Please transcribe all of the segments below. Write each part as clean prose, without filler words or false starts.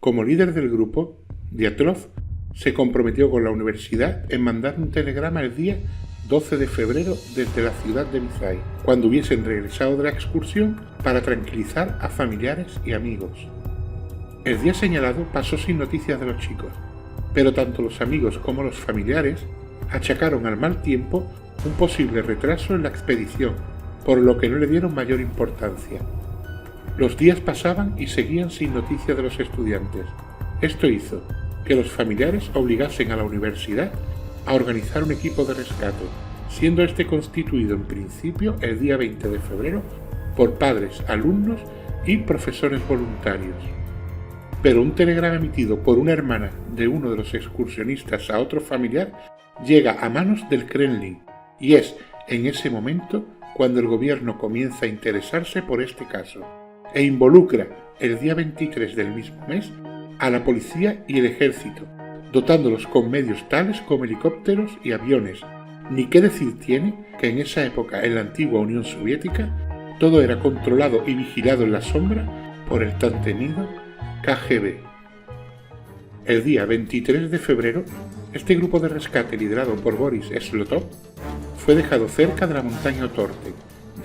Como líder del grupo, Dyatlov se comprometió con la universidad en mandar un telegrama el día 12 de febrero desde la ciudad de Vizay, cuando hubiesen regresado de la excursión, para tranquilizar a familiares y amigos. El día señalado pasó sin noticias de los chicos, pero tanto los amigos como los familiares achacaron al mal tiempo un posible retraso en la expedición, por lo que no le dieron mayor importancia. Los días pasaban y seguían sin noticias de los estudiantes. Esto hizo que los familiares obligasen a la universidad a organizar un equipo de rescate, siendo este constituido en principio el día 20 de febrero por padres, alumnos y profesores voluntarios. Pero un telegrama emitido por una hermana de uno de los excursionistas a otro familiar llega a manos del Kremlin, y es en ese momento cuando el gobierno comienza a interesarse por este caso e involucra el día 23 del mismo mes a la policía y el ejército, dotándolos con medios tales como helicópteros y aviones. Ni qué decir tiene que en esa época en la antigua Unión Soviética todo era controlado y vigilado en la sombra por el tan temido KGB. El día 23 de febrero, este grupo de rescate liderado por Boris Slotov fue dejado cerca de la montaña Otorte,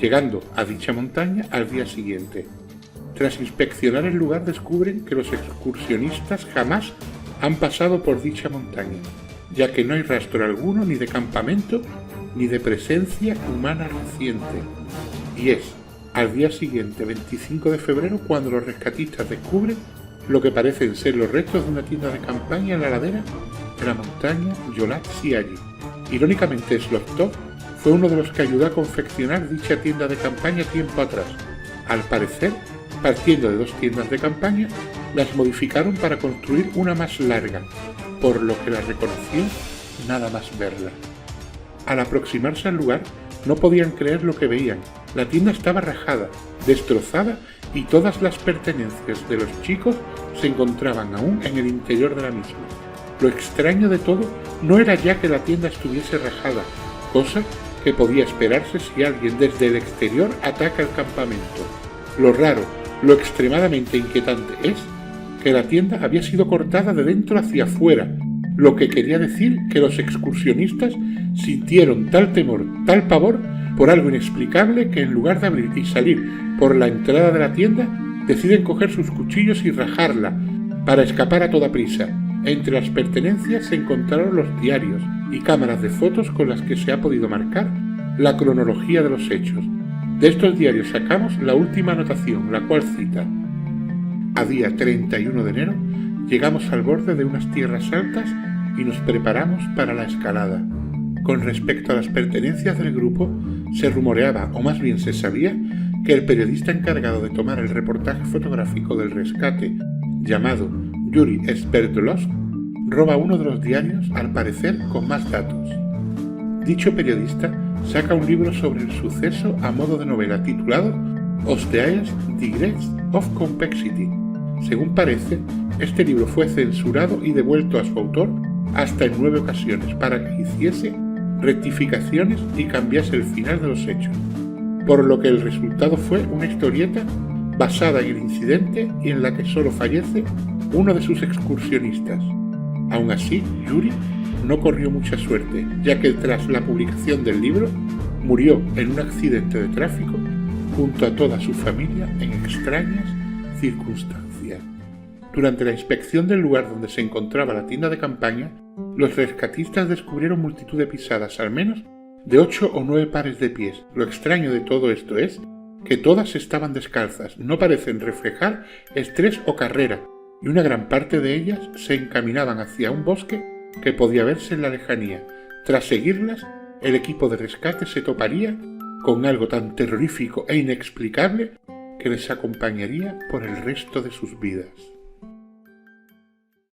llegando a dicha montaña al día siguiente. Tras inspeccionar el lugar descubren que los excursionistas jamás han pasado por dicha montaña, ya que no hay rastro alguno ni de campamento ni de presencia humana reciente. Y es al día siguiente, 25 de febrero, cuando los rescatistas descubren lo que parecen ser los restos de una tienda de campaña en la ladera de la montaña Yolat-Siayi. Irónicamente, Slotov fue uno de los que ayudó a confeccionar dicha tienda de campaña tiempo atrás. Al parecer, partiendo de dos tiendas de campaña, las modificaron para construir una más larga, por lo que la reconoció nada más verla. Al aproximarse al lugar, no podían creer lo que veían. La tienda estaba rajada, destrozada, y todas las pertenencias de los chicos se encontraban aún en el interior de la misma. Lo extraño de todo no era ya que la tienda estuviese rajada, cosa que podía esperarse si alguien desde el exterior ataca el campamento. Lo raro, lo extremadamente inquietante es que la tienda había sido cortada de dentro hacia afuera, lo que quería decir que los excursionistas sintieron tal temor, tal pavor, por algo inexplicable, que en lugar de abrir y salir por la entrada de la tienda, deciden coger sus cuchillos y rajarla, para escapar a toda prisa. Entre las pertenencias se encontraron los diarios y cámaras de fotos con las que se ha podido marcar la cronología de los hechos. De estos diarios sacamos la última anotación, la cual cita: a día 31 de enero llegamos al borde de unas tierras altas y nos preparamos para la escalada. Con respecto a las pertenencias del grupo, se rumoreaba, o más bien se sabía, que el periodista encargado de tomar el reportaje fotográfico del rescate, llamado Yuri Sverdlovsk, roba uno de los diarios, al parecer con más datos. Dicho periodista saca un libro sobre el suceso a modo de novela titulado Osteaeus Degrees of Complexity. Según parece, este libro fue censurado y devuelto a su autor hasta en 9 ocasiones para que hiciese rectificaciones y cambiase el final de los hechos, por lo que el resultado fue una historieta basada en el incidente y en la que solo fallece uno de sus excursionistas. Aún así, Yuri no corrió mucha suerte, ya que tras la publicación del libro murió en un accidente de tráfico junto a toda su familia en extrañas circunstancias. Durante la inspección del lugar donde se encontraba la tienda de campaña, los rescatistas descubrieron multitud de pisadas, al menos de 8 o 9 pares de pies. Lo extraño de todo esto es que todas estaban descalzas, no parecen reflejar estrés o carrera, y una gran parte de ellas se encaminaban hacia un bosque que podía verse en la lejanía. Tras seguirlas, el equipo de rescate se toparía con algo tan terrorífico e inexplicable que les acompañaría por el resto de sus vidas.